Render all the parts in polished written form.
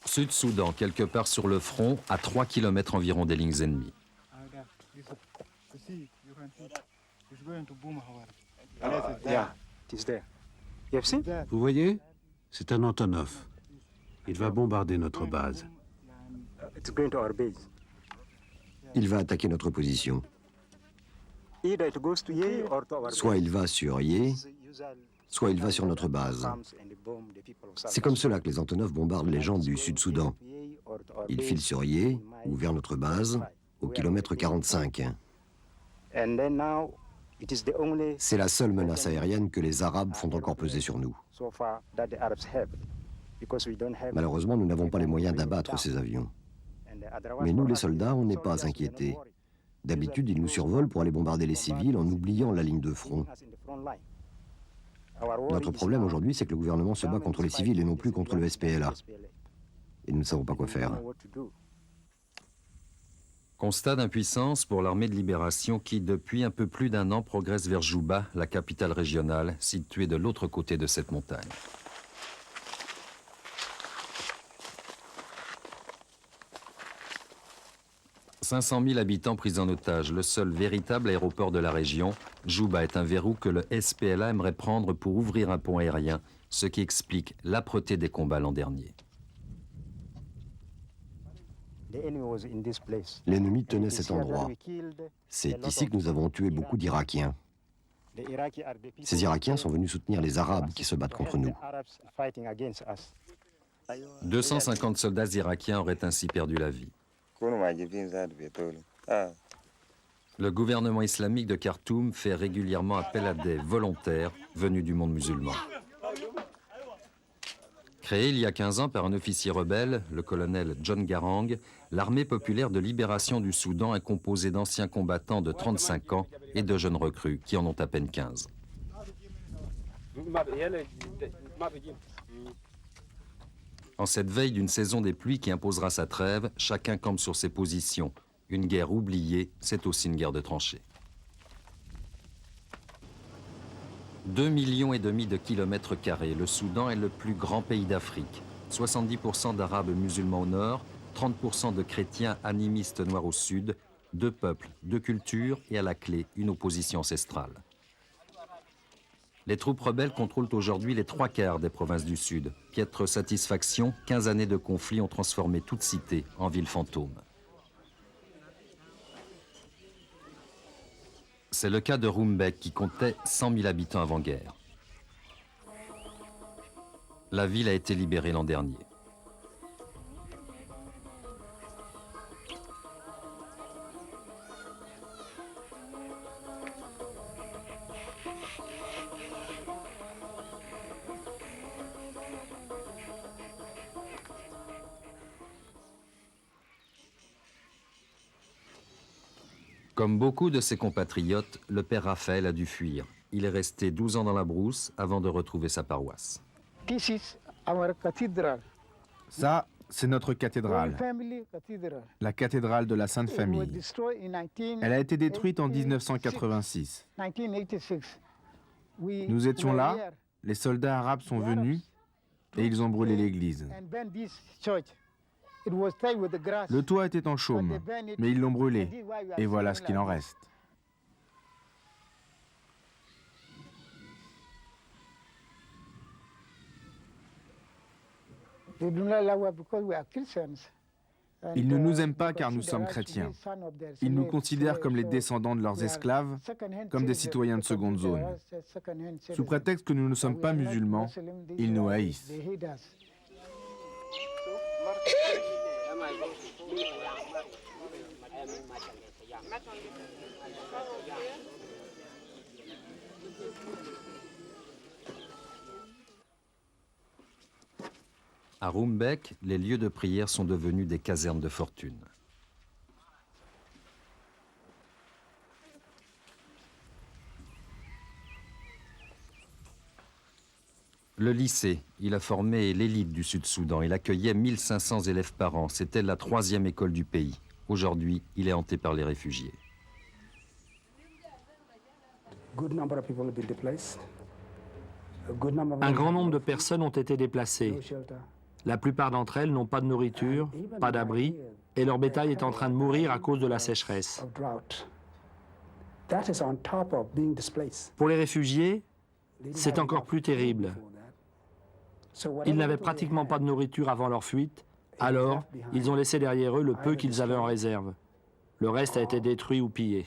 Sud-Soudan, quelque part sur le front, à 3 kilomètres environ des lignes ennemies. Vous voyez? C'est un Antonov. Il va bombarder notre base. Il va attaquer notre position. Soit il va sur Yé, soit il va sur notre base. C'est comme cela que les Antonov bombardent les gens du Sud-Soudan. Ils filent sur Yé ou vers notre base au kilomètre 45. C'est la seule menace aérienne que les Arabes font encore peser sur nous. Malheureusement, nous n'avons pas les moyens d'abattre ces avions. Mais nous, les soldats, on n'est pas inquiétés. D'habitude, ils nous survolent pour aller bombarder les civils en oubliant la ligne de front. Notre problème aujourd'hui, c'est que le gouvernement se bat contre les civils et non plus contre le SPLA. Et nous ne savons pas quoi faire. Constat d'impuissance pour l'armée de libération qui, depuis un peu plus d'un an, progresse vers Juba, la capitale régionale, située de l'autre côté de cette montagne. « 500 000 habitants pris en otage, le seul véritable aéroport de la région. Juba est un verrou que le SPLA aimerait prendre pour ouvrir un pont aérien, ce qui explique l'âpreté des combats l'an dernier. L'ennemi tenait cet endroit. C'est ici que nous avons tué beaucoup d'Irakiens. Ces Irakiens sont venus soutenir les Arabes qui se battent contre nous. 250 soldats irakiens auraient ainsi perdu la vie. Le gouvernement islamique de Khartoum fait régulièrement appel à des volontaires venus du monde musulman. Créée il y a 15 ans par un officier rebelle, le colonel John Garang, l'armée populaire de libération du Soudan est composée d'anciens combattants de 35 ans et de jeunes recrues qui en ont à peine 15. En cette veille d'une saison des pluies qui imposera sa trêve, chacun campe sur ses positions. Une guerre oubliée, c'est aussi une guerre de tranchées. 2,5 millions de kilomètres carrés, le Soudan est le plus grand pays d'Afrique. 70% d'Arabes musulmans au nord, 30% de chrétiens animistes noirs au sud, deux peuples, deux cultures et à la clé, une opposition ancestrale. Les troupes rebelles contrôlent aujourd'hui les 3/4 des provinces du Sud. Piètre satisfaction, 15 années de conflit ont transformé toute cité en ville fantôme. C'est le cas de Rumbek qui comptait 100 000 habitants avant-guerre. La ville a été libérée l'an dernier. Comme beaucoup de ses compatriotes, le père Raphaël a dû fuir. Il est resté 12 ans dans la brousse avant de retrouver sa paroisse. Ça, c'est notre cathédrale, la cathédrale de la Sainte Famille. Elle a été détruite en 1986. Nous étions là, les soldats arabes sont venus et ils ont brûlé l'église. Le toit était en chaume, mais ils l'ont brûlé, et voilà ce qu'il en reste. Ils ne nous aiment pas car nous sommes chrétiens. Ils nous considèrent comme les descendants de leurs esclaves, comme des citoyens de seconde zone. Sous prétexte que nous ne sommes pas musulmans, ils nous haïssent. À Rumbek, les lieux de prière sont devenus des casernes de fortune. Le lycée, il a formé l'élite du Sud-Soudan. Il accueillait 1500 élèves par an. C'était la 3e école du pays. Aujourd'hui, il est hanté par les réfugiés. Un grand nombre de personnes ont été déplacées. La plupart d'entre elles n'ont pas de nourriture, pas d'abri, et leur bétail est en train de mourir à cause de la sécheresse. Pour les réfugiés, c'est encore plus terrible. Ils n'avaient pratiquement pas de nourriture avant leur fuite, alors ils ont laissé derrière eux le peu qu'ils avaient en réserve. Le reste a été détruit ou pillé.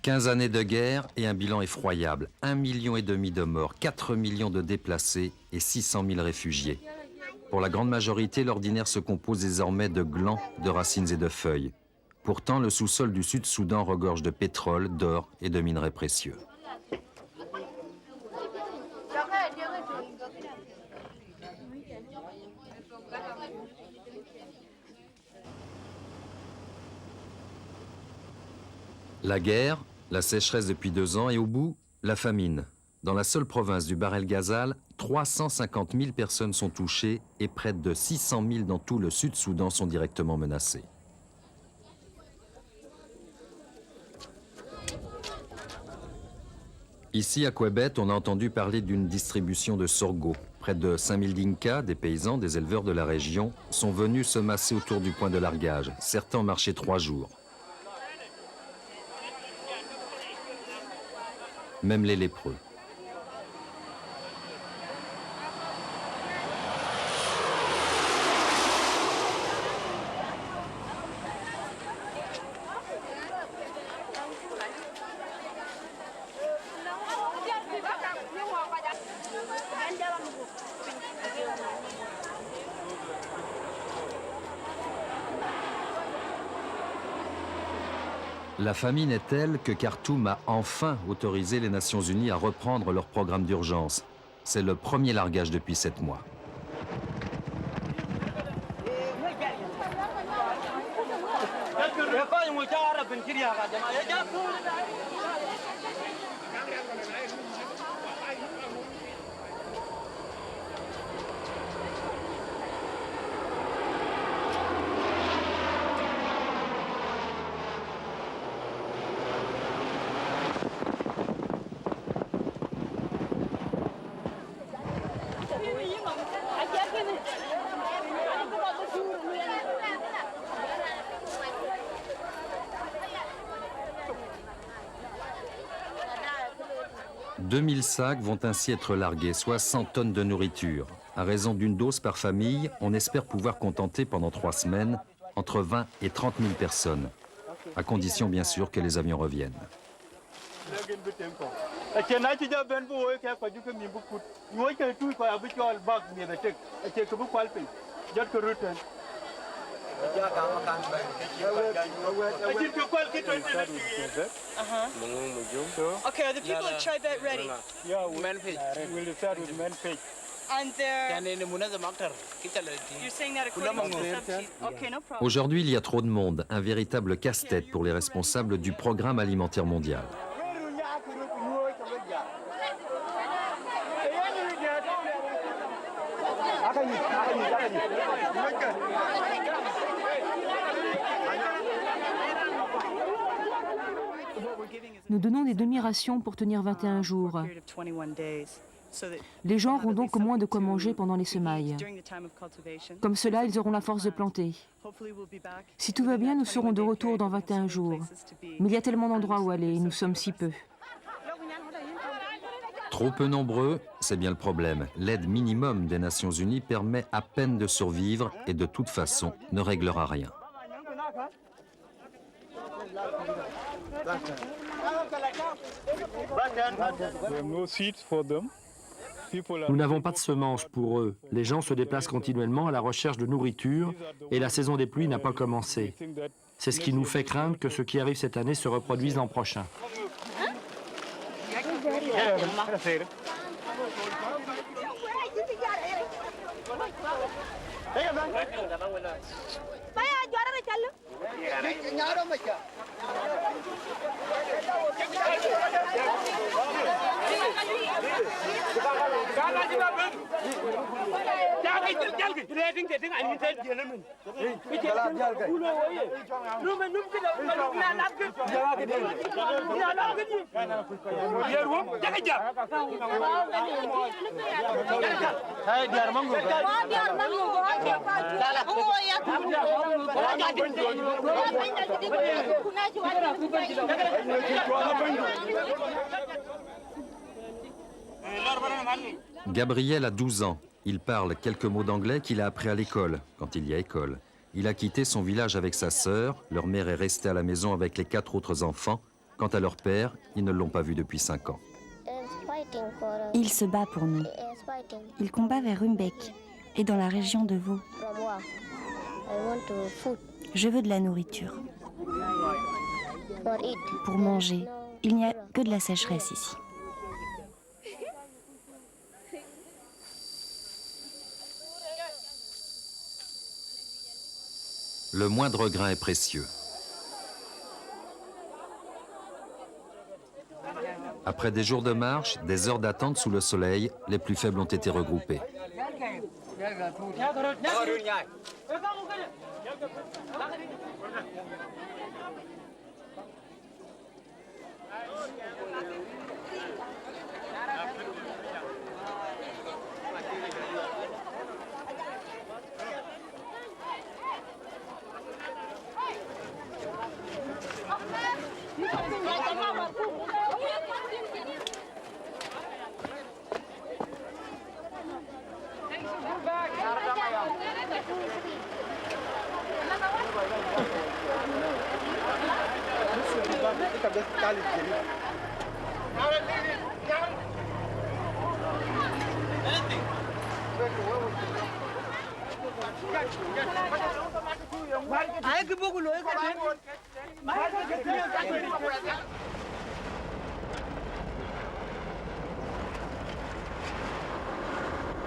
15 années de guerre et un bilan effroyable. 1,5 million de morts, 4 millions de déplacés et 600 000 réfugiés. Pour la grande majorité, l'ordinaire se compose désormais de glands, de racines et de feuilles. Pourtant, le sous-sol du Sud-Soudan regorge de pétrole, d'or et de minerais précieux. La guerre, la sécheresse depuis 2 ans et au bout, la famine. Dans la seule province du Bahr el-Ghazal, 350 000 personnes sont touchées et près de 600 000 dans tout le Sud-Soudan sont directement menacées. Ici, à Quebet, on a entendu parler d'une distribution de sorgho. Près de 5000 Dinkas, des paysans, des éleveurs de la région, sont venus se masser autour du point de largage. Certains ont marché 3 jours. Même les lépreux. La famine est telle que Khartoum a enfin autorisé les Nations Unies à reprendre leur programme d'urgence. C'est le premier largage depuis 7 mois. « 2000 sacs vont ainsi être largués, soit 100 tonnes de nourriture. À raison d'une dose par famille, on espère pouvoir contenter pendant 3 semaines entre 20 et 30 000 personnes, à condition bien sûr que les avions reviennent. Okay, are the people at Tribet ready? Yeah, we'll start with Manpage. And you're saying that according to the sub-sheet. Okay, no problem. Aujourd'hui, il y a trop de monde, un véritable casse-tête pour les responsables du Programme alimentaire mondial. Nous donnons des demi-rations pour tenir 21 jours. Les gens auront donc moins de quoi manger pendant les semailles. Comme cela, ils auront la force de planter. Si tout va bien, nous serons de retour dans 21 jours. Mais il y a tellement d'endroits où aller et nous sommes si peu. Trop peu nombreux, c'est bien le problème. L'aide minimum des Nations Unies permet à peine de survivre et de toute façon ne réglera rien. Nous n'avons pas de semences pour eux. Les gens se déplacent continuellement à la recherche de nourriture et la saison des pluies n'a pas commencé. C'est ce qui nous fait craindre que ce qui arrive cette année se reproduise l'an prochain. Gabriel a 12 ans. Il parle quelques mots d'anglais qu'il a appris à l'école, quand il y a école. Il a quitté son village avec sa sœur. Leur mère est restée à la maison avec les 4 autres enfants. Quant à leur père, ils ne l'ont pas vu depuis 5 ans. Il se bat pour nous. Il combat vers Rumbek et dans la région de Vaud. Je veux de la nourriture. Pour manger, il n'y a que de la sécheresse ici. Le moindre grain est précieux. Après des jours de marche, des heures d'attente sous le soleil, les plus faibles ont été regroupés.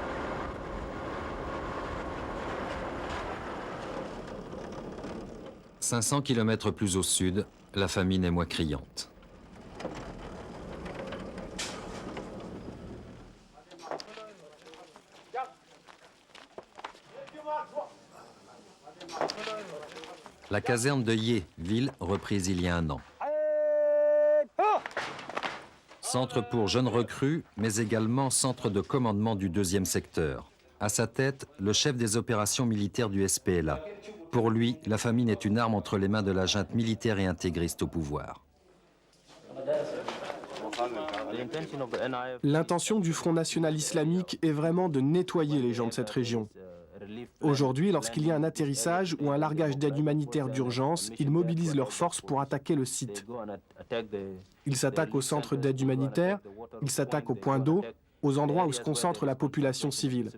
« 500 km plus au sud, la famine est moins criante. La caserne de Yé, ville reprise il y a 1 an. Centre pour jeunes recrues, mais également centre de commandement du 2e secteur. À sa tête, le chef des opérations militaires du SPLA. Pour lui, la famine est une arme entre les mains de la junte militaire et intégriste au pouvoir. L'intention du Front National Islamique est vraiment de nettoyer les gens de cette région. Aujourd'hui, lorsqu'il y a un atterrissage ou un largage d'aide humanitaire d'urgence, ils mobilisent leurs forces pour attaquer le site. Ils s'attaquent au centre d'aide humanitaire, ils s'attaquent aux points d'eau, aux endroits où se concentre la population civile.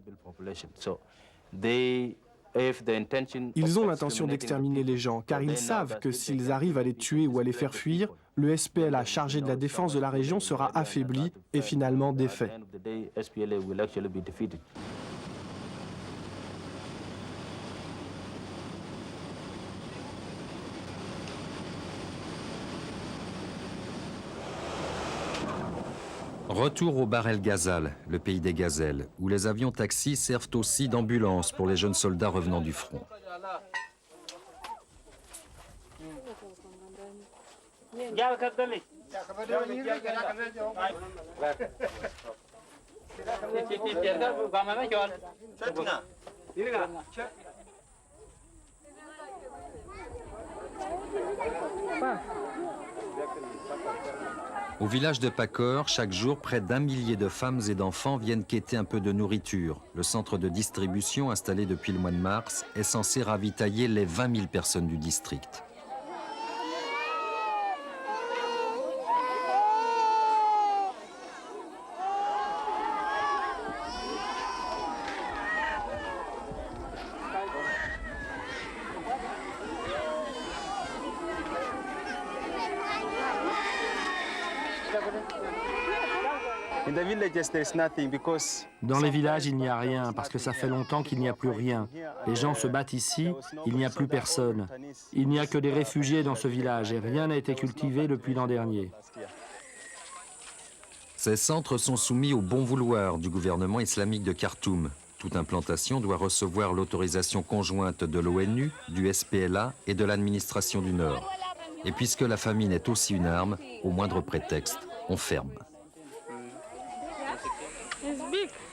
Ils ont l'intention d'exterminer les gens, car ils savent que s'ils arrivent à les tuer ou à les faire fuir, le SPLA chargé de la défense de la région sera affaibli et finalement défait. Retour au Bar El Ghazal, le pays des gazelles, où les avions taxis servent aussi d'ambulance pour les jeunes soldats revenant du front. Au village de Pakor, chaque jour, près d'1 millier de femmes et d'enfants viennent quêter un peu de nourriture. Le centre de distribution, installé depuis le mois de mars, est censé ravitailler les 20 000 personnes du district. Dans les villages, il n'y a rien, parce que ça fait longtemps qu'il n'y a plus rien. Les gens se battent ici, il n'y a plus personne. Il n'y a que des réfugiés dans ce village et rien n'a été cultivé depuis l'an dernier. Ces centres sont soumis au bon vouloir du gouvernement islamique de Khartoum. Toute implantation doit recevoir l'autorisation conjointe de l'ONU, du SPLA et de l'administration du Nord. Et puisque la famine est aussi une arme, au moindre prétexte, on ferme.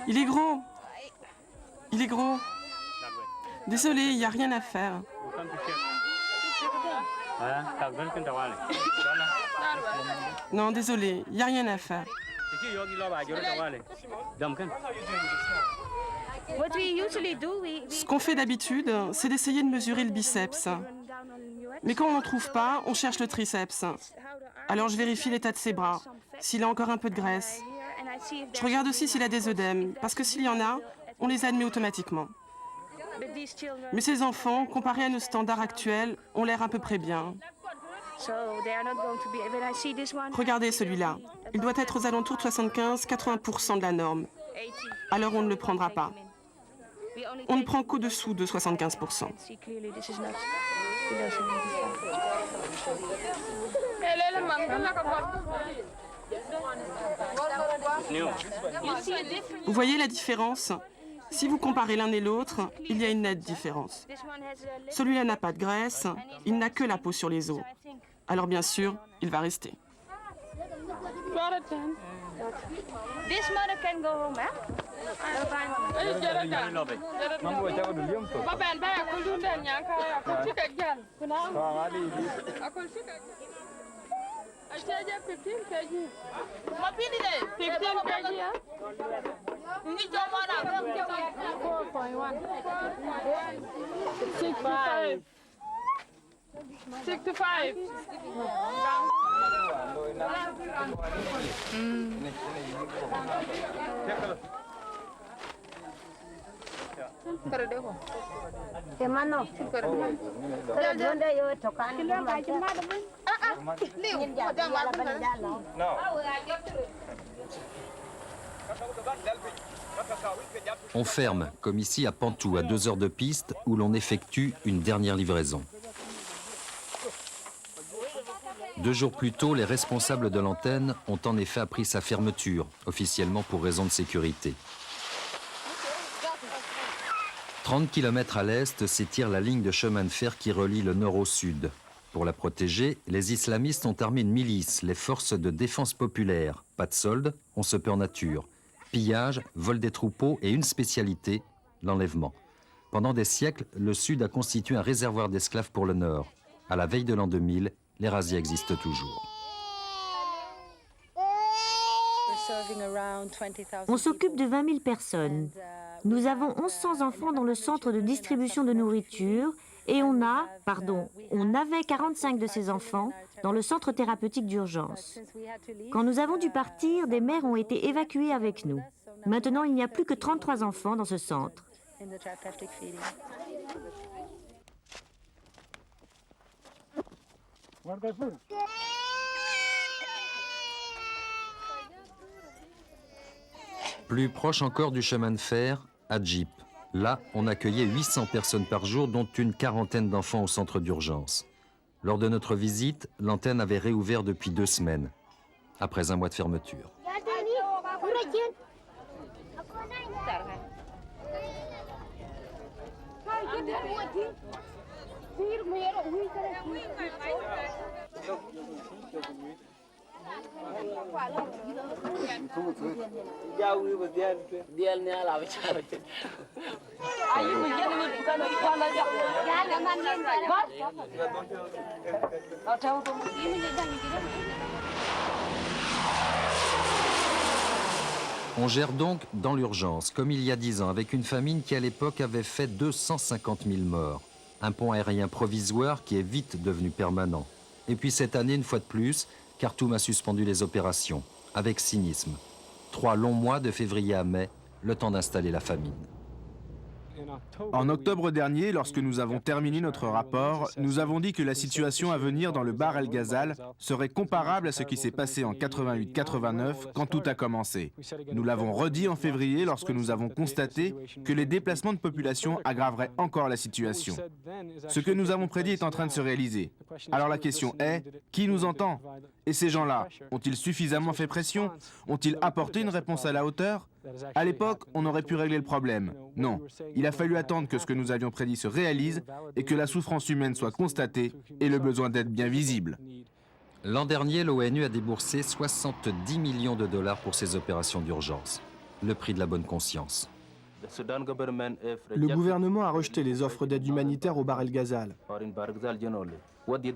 Il est gros. Il est gros. Désolé, il n'y a rien à faire. Non, désolé, il n'y a rien à faire. Ce qu'on fait d'habitude, c'est d'essayer de mesurer le biceps. Mais quand on n'en trouve pas, on cherche le triceps. Alors je vérifie l'état de ses bras, s'il a encore un peu de graisse. Je regarde aussi s'il a des œdèmes, parce que s'il y en a, on les admet automatiquement. Mais ces enfants, comparés à nos standards actuels, ont l'air à peu près bien. Regardez celui-là. Il doit être aux alentours de 75-80% de la norme. Alors on ne le prendra pas. On ne prend qu'au-dessous de 75%. Vous voyez la différence? Si vous comparez l'un et l'autre, il y a une nette différence. Celui-là n'a pas de graisse, il n'a que la peau sur les os. Alors bien sûr, il va rester. On ferme, comme ici à Pantou, à 2 heures de piste, où l'on effectue une dernière livraison. 2 jours plus tôt, les responsables de l'antenne ont en effet appris sa fermeture, officiellement pour raison de sécurité. 30 km à l'est s'étire la ligne de chemin de fer qui relie le nord au sud. Pour la protéger, les islamistes ont armé une milice, les forces de défense populaire. Pas de solde, on se paie en nature. Pillage, vol des troupeaux et une spécialité, l'enlèvement. Pendant des siècles, le sud a constitué un réservoir d'esclaves pour le nord. À la veille de l'an 2000, les razzias existent toujours. On s'occupe de 20 000 personnes. Nous avons 1100 enfants dans le centre de distribution de nourriture et on avait 45 de ces enfants dans le centre thérapeutique d'urgence. Quand nous avons dû partir, des mères ont été évacuées avec nous. Maintenant, il n'y a plus que 33 enfants dans ce centre. Plus proche encore du chemin de fer, à Djip. Là, on accueillait 800 personnes par jour, dont une quarantaine d'enfants au centre d'urgence. Lors de notre visite, l'antenne avait réouvert depuis 2 semaines, après un mois de fermeture. On gère donc dans l'urgence, comme il y a 10 ans, avec une famine qui à l'époque avait fait 250 000 morts. Un pont aérien provisoire qui est vite devenu permanent. Et puis cette année, une fois de plus, Khartoum a suspendu les opérations, avec cynisme. 3 longs mois de février à mai, le temps d'installer la famine. En octobre dernier, lorsque nous avons terminé notre rapport, nous avons dit que la situation à venir dans le Bahr El Ghazal serait comparable à ce qui s'est passé en 88-89 quand tout a commencé. Nous l'avons redit en février lorsque nous avons constaté que les déplacements de population aggraveraient encore la situation. Ce que nous avons prédit est en train de se réaliser. Alors la question est, qui nous entend? Et ces gens-là, ont-ils suffisamment fait pression? Ont-ils apporté une réponse à la hauteur? À l'époque, on aurait pu régler le problème. Non, il a fallu attendre que ce que nous avions prédit se réalise et que la souffrance humaine soit constatée et le besoin d'aide bien visible. L'an dernier, l'ONU a déboursé 70 millions de dollars pour ces opérations d'urgence. Le prix de la bonne conscience. Le gouvernement a rejeté les offres d'aide humanitaire au Bahr el-Ghazal.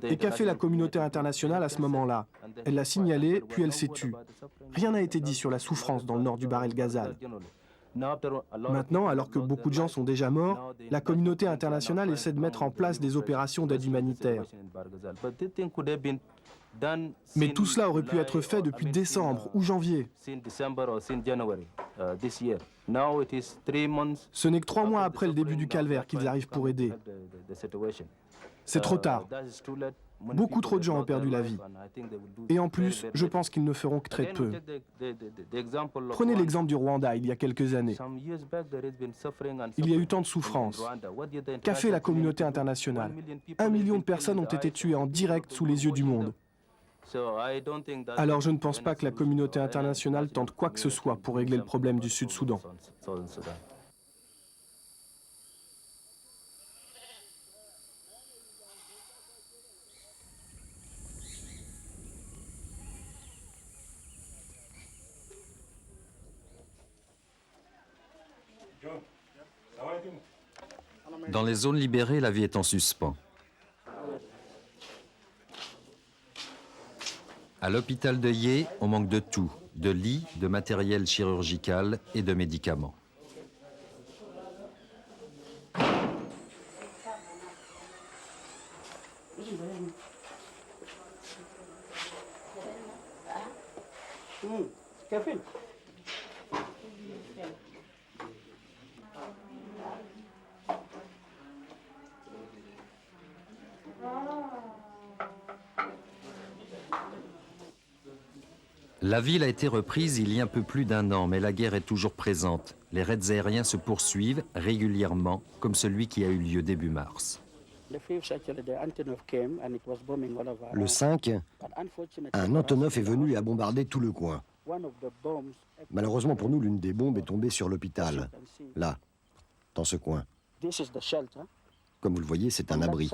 Et qu'a fait la communauté internationale à ce moment-là? Elle l'a signalé, puis elle s'est tue. Rien n'a été dit sur la souffrance dans le nord du Bahr el-Ghazal. Maintenant, alors que beaucoup de gens sont déjà morts, la communauté internationale essaie de mettre en place des opérations d'aide humanitaire. Mais tout cela aurait pu être fait depuis décembre ou janvier. Ce n'est que 3 mois après le début du calvaire qu'ils arrivent pour aider. C'est trop tard. Beaucoup trop de gens ont perdu la vie. Et en plus, je pense qu'ils ne feront que très peu. Prenez l'exemple du Rwanda, il y a quelques années. Il y a eu tant de souffrances. Qu'a fait la communauté internationale? 1 million de personnes ont été tuées en direct sous les yeux du monde. Alors je ne pense pas que la communauté internationale tente quoi que ce soit pour régler le problème du Sud-Soudan. Dans les zones libérées, la vie est en suspens. À l'hôpital de Yé, on manque de tout, de lits, de matériel chirurgical et de médicaments. La ville a été reprise il y a un peu plus d'1 an, mais la guerre est toujours présente. Les raids aériens se poursuivent régulièrement, comme celui qui a eu lieu début mars. Le 5, un Antonov est venu et a bombardé tout le coin. Malheureusement pour nous, l'une des bombes est tombée sur l'hôpital, là, dans ce coin. Comme vous le voyez, c'est un abri.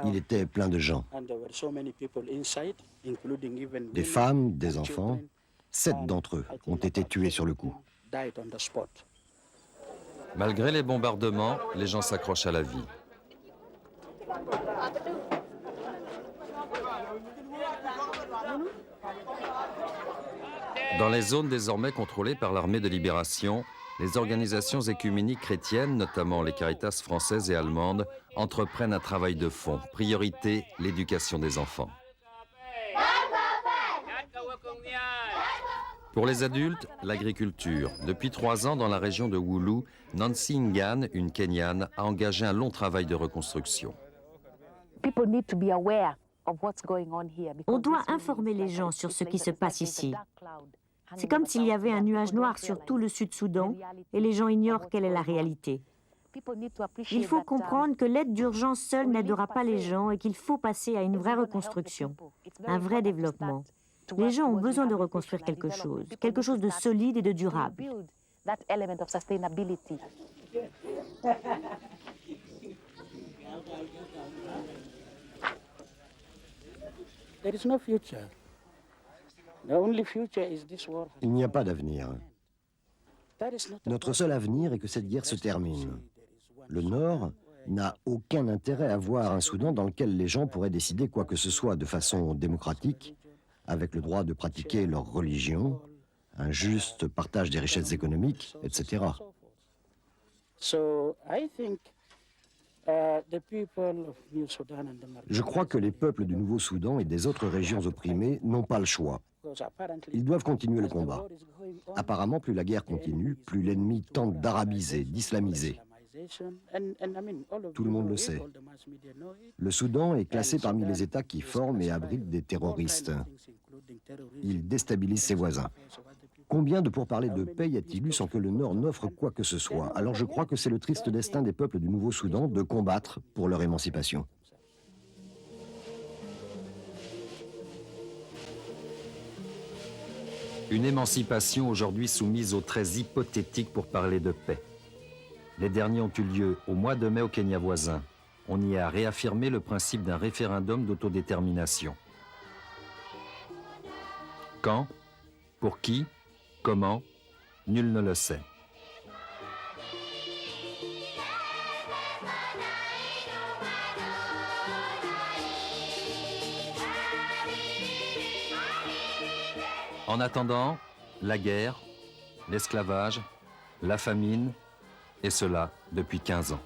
Il était plein de gens. Des femmes, des enfants. 7 d'entre eux ont été tués sur le coup. Malgré les bombardements, les gens s'accrochent à la vie. Dans les zones désormais contrôlées par l'armée de libération, les organisations écuméniques chrétiennes, notamment les Caritas françaises et allemandes, entreprennent un travail de fond. Priorité, l'éducation des enfants. Pour les adultes, l'agriculture. Depuis 3 ans, dans la région de Woulou, Nancy Ngan, une Kenyane, a engagé un long travail de reconstruction. On doit informer les gens sur ce qui se passe ici. C'est comme s'il y avait un nuage noir sur tout le Sud-Soudan et les gens ignorent quelle est la réalité. Il faut comprendre que l'aide d'urgence seule n'aidera pas les gens et qu'il faut passer à une vraie reconstruction, un vrai développement. Les gens ont besoin de reconstruire quelque chose de solide et de durable. Il n'y a pas d'avenir. Notre seul avenir est que cette guerre se termine. Le Nord n'a aucun intérêt à voir un Soudan dans lequel les gens pourraient décider quoi que ce soit de façon démocratique, avec le droit de pratiquer leur religion, un juste partage des richesses économiques, etc. Je crois que les peuples du Nouveau-Soudan et des autres régions opprimées n'ont pas le choix. Ils doivent continuer le combat. Apparemment, plus la guerre continue, plus l'ennemi tente d'arabiser, d'islamiser. Tout le monde le sait. Le Soudan est classé parmi les États qui forment et abritent des terroristes. Il déstabilise ses voisins. Combien de pourparlers de paix y a-t-il eu sans que le Nord n'offre quoi que ce soit? Alors je crois que c'est le triste destin des peuples du Nouveau-Soudan de combattre pour leur émancipation. Une émancipation aujourd'hui soumise aux traits hypothétiques pour parler de paix. Les derniers ont eu lieu au mois de mai au Kenya voisin. On y a réaffirmé le principe d'un référendum d'autodétermination. Quand? Pour qui? Comment? Nul ne le sait. En attendant, la guerre, l'esclavage, la famine, et cela depuis 15 ans.